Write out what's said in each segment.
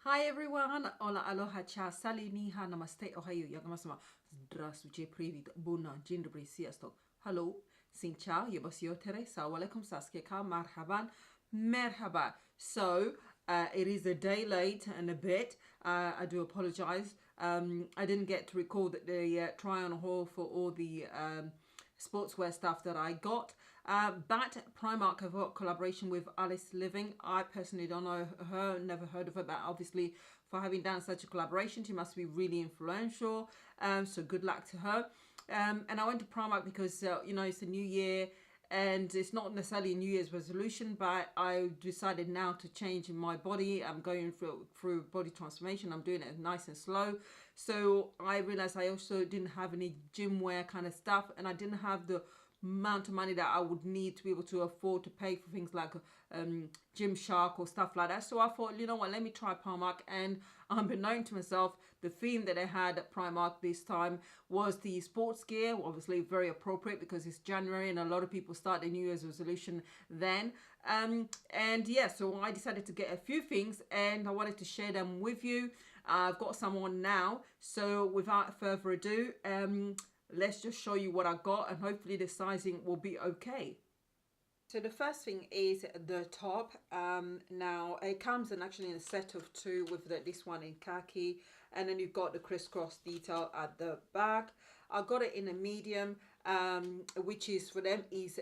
Hi everyone, hola, aloha, cha, sali, ni ha, namaste, ohayo, yagamasama, здравствуйте, привет, bună, dzień dobry, sziasztok, hello, xin chào, yabasio tere, assalamualaikum, saskeka, marhaban, merhaba. So, it is a day late and a bit. I do apologize. I didn't get to record the try-on haul for all the sportswear stuff that I got. But Primark have got collaboration with Alice Living. I personally don't know her, never heard of her, but obviously for having done such a collaboration, she must be really influential. So good luck to her. And I went to Primark because, it's a new year and it's not necessarily a New Year's resolution, but I decided now to change in my body. I'm going through body transformation. I'm doing it nice and slow. So I realized I also didn't have any gym wear kind of stuff, and I didn't have the amount of money that I would need to be able to afford to pay for things like Gymshark or stuff like that. So I thought, you know what, let me try Primark. And unbeknown to myself, the theme that I had at Primark this time was the sports gear. Obviously very appropriate because it's January and a lot of people start their New Year's resolution then. And yeah, so I decided to get a few things and I wanted to share them with you. I've got some on now. So without further ado, let's just show you what I got and hopefully the sizing will be okay. So the first thing is the top. Now it comes in actually in a set of two with this one in khaki, and then you've got the crisscross detail at the back. I got it in a medium, which is for them is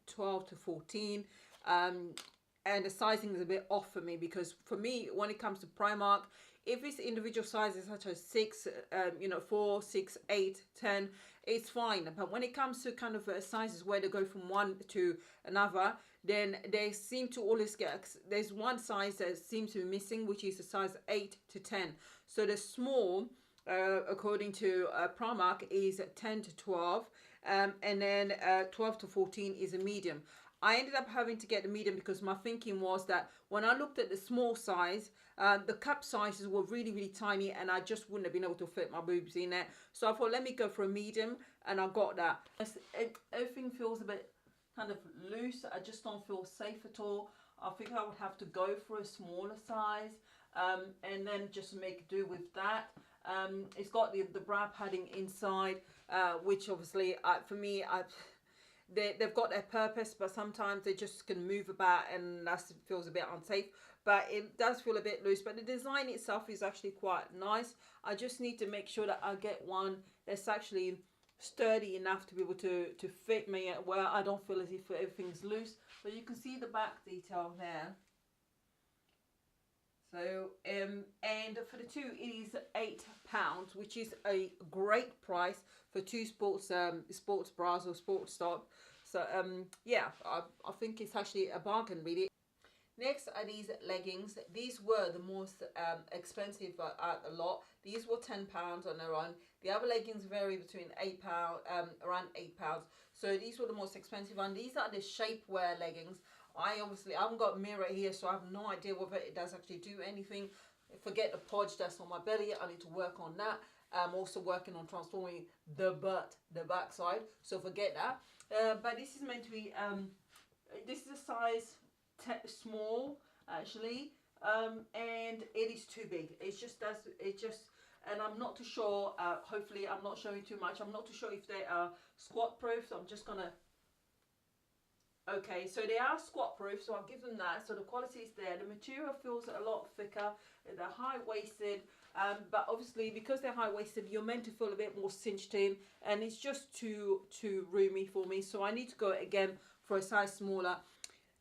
12 to 14. And the sizing is a bit off for me because for me, when it comes to Primark, if it's individual sizes such as 6, 4, 6, 8, 10, it's fine. But when it comes to kind of sizes where they go from one to another, then they seem to always get, there's one size that seems to be missing, which is a size 8 to 10. So the small, according to Primark, is 10 to 12, and then 12 to 14 is a medium. I ended up having to get the medium because my thinking was that when I looked at the small size, the cup sizes were really, really tiny and I just wouldn't have been able to fit my boobs in it. So I thought, let me go for a medium, and I got that. Everything feels a bit kind of loose. I just don't feel safe at all. I think I would have to go for a smaller size and then just make do with that. It's got the bra padding inside, which obviously for me, they've got their purpose, but sometimes they just can move about and that feels a bit unsafe. But it does feel a bit loose, but the design itself is actually quite nice. I just need to make sure that I get one that's actually sturdy enough to be able to fit me where I don't feel as if everything's loose. But you can see the back detail there. So and for the two it is £8, which is a great price for two sports bras or sports top. So yeah, I think it's actually a bargain really. Next are these leggings. These were the most expensive at the lot. These were £10 on their own. The other leggings vary between £8, around £8. So these were the most expensive, and these are the shapewear leggings. I haven't got a mirror here, so I have no idea whether it does actually do anything. Forget the podge that's on my belly. I need to work on that. I'm also working on transforming the back side. So forget that. But this is meant to be, this is a size small actually, and it is too big. And I'm not too sure. Hopefully, I'm not showing too much. I'm not too sure if they are squat proof. So I'm just gonna. Okay, so they are squat proof, so I'll give them that. So the quality is there. The material feels a lot thicker. They're high waisted, but obviously because they're high waisted, you're meant to feel a bit more cinched in, and it's just too roomy for me. So I need to go again for a size smaller.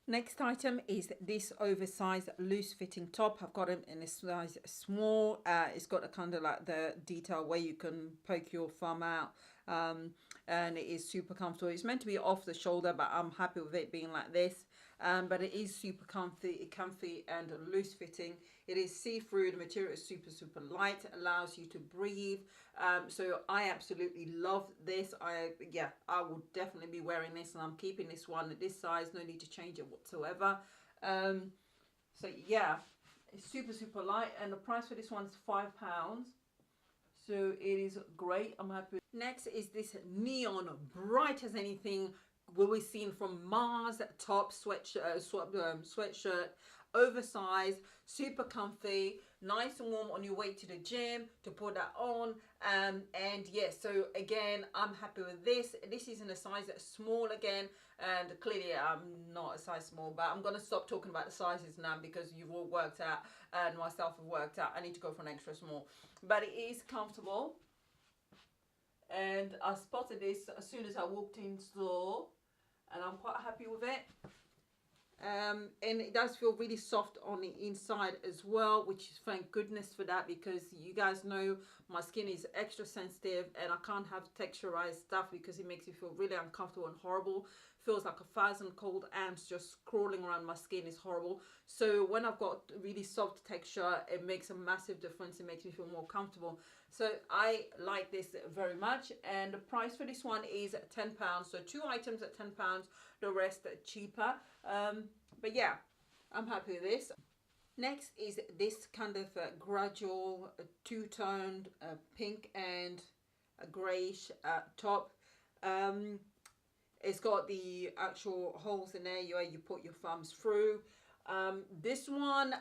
Next item is this oversized loose fitting top. I've got it in a size small. It's got a kind of like the detail where you can poke your thumb out, and it is super comfortable. It's meant to be off the shoulder, but I'm happy with it being like this. But it is super comfy and loose fitting. It is see-through. The material is super light. It allows you to breathe. So I absolutely love this. I will definitely be wearing this, and I'm keeping this one at this size. No need to change it whatsoever. So yeah, it's super light, and the price for this one is £5. So it is great. I'm happy. Next is this neon bright as anything will be seen from Mars top sweatshirt oversized, super comfy, nice and warm on your way to the gym to put that on. And yes, so again, I'm happy with this. This is in a size small again, and clearly I'm not a size small, but I'm gonna stop talking about the sizes now because you've all worked out and myself have worked out I need to go for an extra small. But it is comfortable, and I spotted this as soon as I walked in store, and I'm quite happy with it. And it does feel really soft on the inside as well, which is thank goodness for that, because you guys know my skin is extra sensitive and I can't have texturized stuff because it makes me feel really uncomfortable and horrible. Feels like 1,000 cold ants just crawling around my skin. Is horrible. So when I've got really soft texture, it makes a massive difference. It makes me feel more comfortable. So I like this very much, and the price for this one is £10. So 2 items at £10, the rest cheaper. But yeah, I'm happy with this. Next is this kind of gradual two-toned pink and a greyish top. It's got the actual holes in there where you put your thumbs through. This one,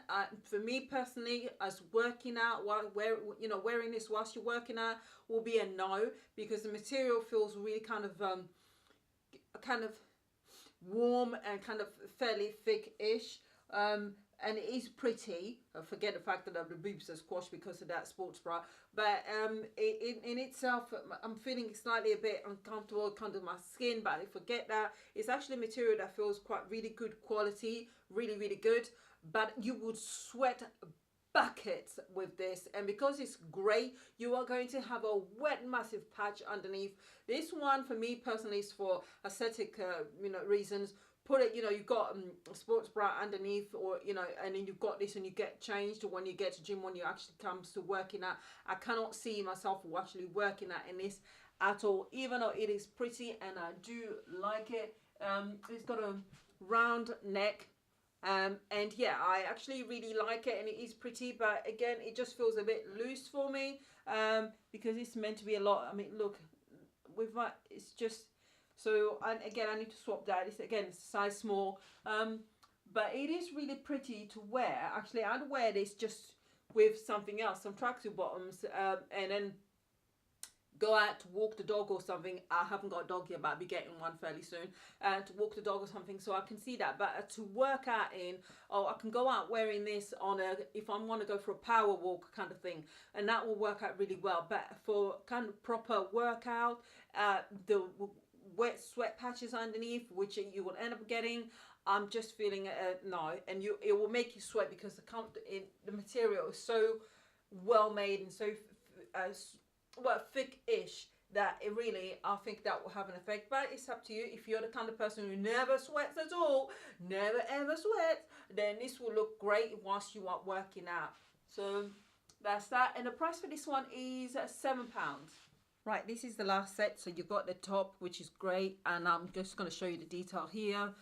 for me personally, as working out, wearing this whilst you're working out will be a no, because the material feels really kind of warm and kind of fairly thick-ish. And it is pretty. Forget the fact that the boobs are squashed because of that sports bra. But in itself, I'm feeling slightly a bit uncomfortable under my skin. But I forget that. It's actually material that feels quite really good quality. Really, really good. But you would sweat buckets with this. And because it's grey, you are going to have a wet, massive patch underneath. This one, for me personally, is for aesthetic reasons. Put it, you've got a sports bra underneath, or and then you've got this and you get changed when you get to gym, when you actually comes to working out. I cannot see myself actually working out in this at all, even though it is pretty and I do like it. It's got a round neck, and yeah, I actually really like it, and it is pretty, but again, it just feels a bit loose for me, because it's meant to be a lot. I mean, look, with my, it's just. So, and again, I need to swap that. It's again size small, but it is really pretty to wear. Actually, I'd wear this just with something else, some tracksuit bottoms, and then go out to walk the dog or something. I haven't got a dog yet, but I'll be getting one fairly soon. To walk the dog or something, so I can see that. But to work out in, I can go out wearing this on if I want to go for a power walk kind of thing, and that will work out really well. But for kind of proper workout, the wet sweat patches underneath, which you will end up getting, I'm just feeling no, and it will make you sweat because the material is so well made and so thick-ish that it really, I think that will have an effect. But it's up to you. If you're the kind of person who never sweats at all, never ever sweats, then this will look great whilst you are working out. So that's that, and the price for this one is £7. Right, this is the last set. So you've got the top, which is great, and I'm just going to show you the detail here,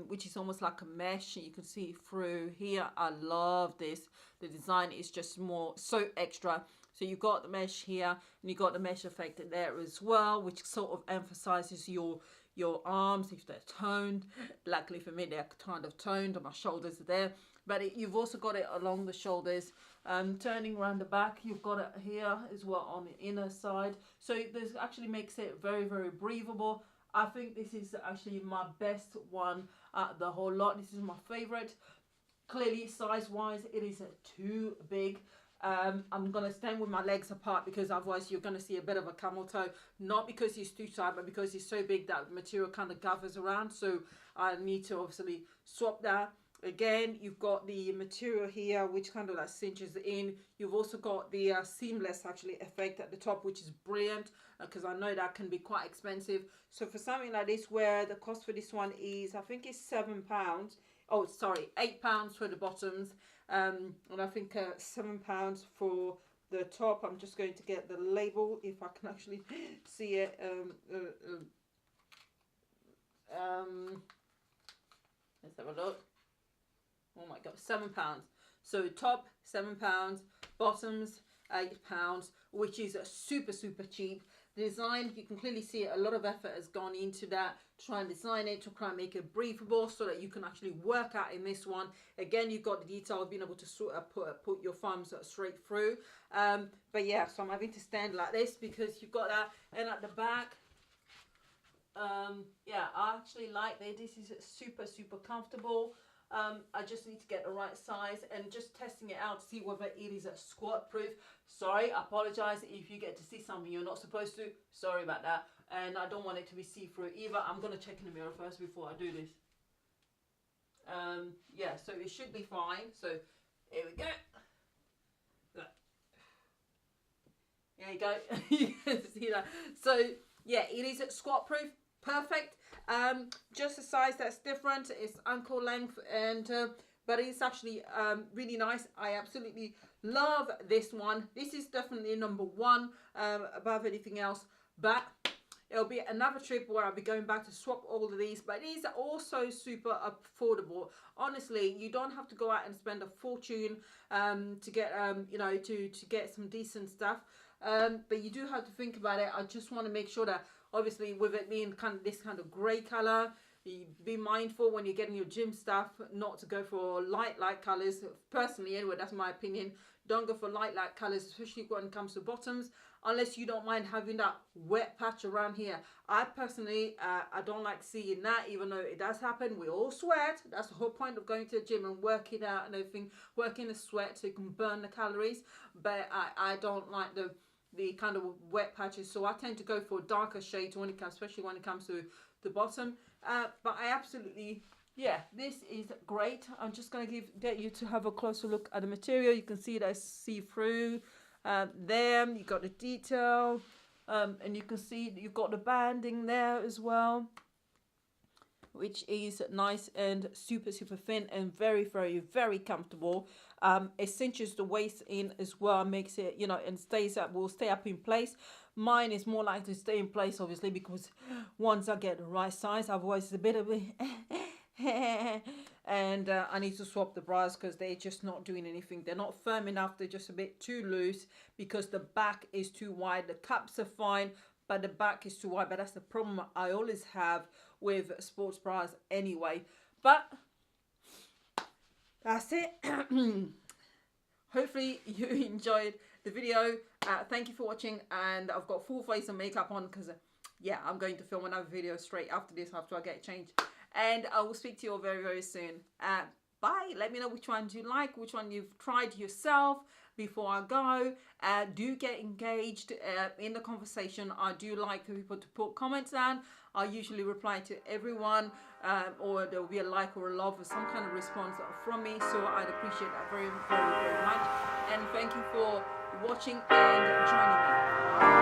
which is almost like a mesh. You can see through here. I love this. The design is just so extra. So you've got the mesh here, and you've got the mesh effect there as well, which sort of emphasizes your arms if they're toned. Luckily for me, they're kind of toned, and my shoulders are there. But you've also got it along the shoulders. Turning around the back, you've got it here as well on the inner side. So this actually makes it very, very breathable. I think this is actually my best one the whole lot. This is my favorite. Clearly, size-wise, it is too big. I'm going to stand with my legs apart, because otherwise you're going to see a bit of a camel toe. Not because it's too tight, but because it's so big that the material kind of gathers around. So I need to obviously swap that. Again, you've got the material here, which kind of like cinches in. You've also got the seamless actually effect at the top, which is brilliant, because I know that can be quite expensive. So for something like this, where the cost for this one is, I think it's £7. Oh, sorry, £8 for the bottoms, and I think £7 for the top. I'm just going to get the label if I can actually see it. Let's have a look. Oh my god, £7. So top £7, bottoms £8, which is super, super cheap. design, you can clearly see a lot of effort has gone into that to try and design it, to try and make it breathable so that you can actually work out in this one. Again, you've got the detail of being able to sort of put your thumbs straight through. But yeah, so I'm having to stand like this because you've got that. And at the back, yeah, I actually like that. This is super comfortable. I just need to get the right size and just testing it out to see whether it is a squat proof. Sorry, I apologize if you get to see something you're not supposed to. Sorry about that. And I don't want it to be see-through either. I'm going to check in the mirror first before I do this. Yeah, so it should be fine. So here we go. There you go. You can see that. So yeah, it is squat proof. Perfect. Just a size that's different. It's ankle length, and but it's actually really nice. I absolutely love this one. This is definitely number one above anything else. But it'll be another trip where I'll be going back to swap all of these. But it is also super affordable. Honestly, you don't have to go out and spend a fortune to get you know, to get some decent stuff. But you do have to think about it. I just want to make sure that, obviously, with it being kind of this kind of grey colour, you be mindful when you're getting your gym stuff not to go for light colours. Personally, anyway, that's my opinion. Don't go for light colours, especially when it comes to bottoms, unless you don't mind having that wet patch around here. I personally, I don't like seeing that, even though it does happen. We all sweat. That's the whole point of going to the gym and working out and everything, working the sweat so you can burn the calories. But I don't like the kind of wet patches, so I tend to go for darker shades when it comes, especially when it comes to the bottom. But I absolutely, yeah, this is great. I'm just going to get you to have a closer look at the material. You can see that see-through there. You got the detail, and you can see you've got the banding there as well, which is nice and super thin and very comfortable. It cinches the waist in as well, makes it, you know, and will stay up in place. Mine is more likely to stay in place, obviously, because once I get the right size, otherwise it's a bit of a and I need to swap the bras because they're just not doing anything. They're not firm enough. They're just a bit too loose because the back is too wide. The cups are fine, but the back is too wide. But that's the problem I always have with sports bras anyway. But that's it. Hopefully you enjoyed the video. Thank you for watching, and I've got full face of makeup on because yeah, I'm going to film another video straight after this, after I get changed, and I will speak to you all very soon. Bye. Let me know which ones you like, which one you've tried yourself before I go. Do get engaged in the conversation. I do like for people to put comments down. I usually reply to everyone, or there will be a like or a love or some kind of response from me, so I'd appreciate that very much. And thank you for watching and joining me.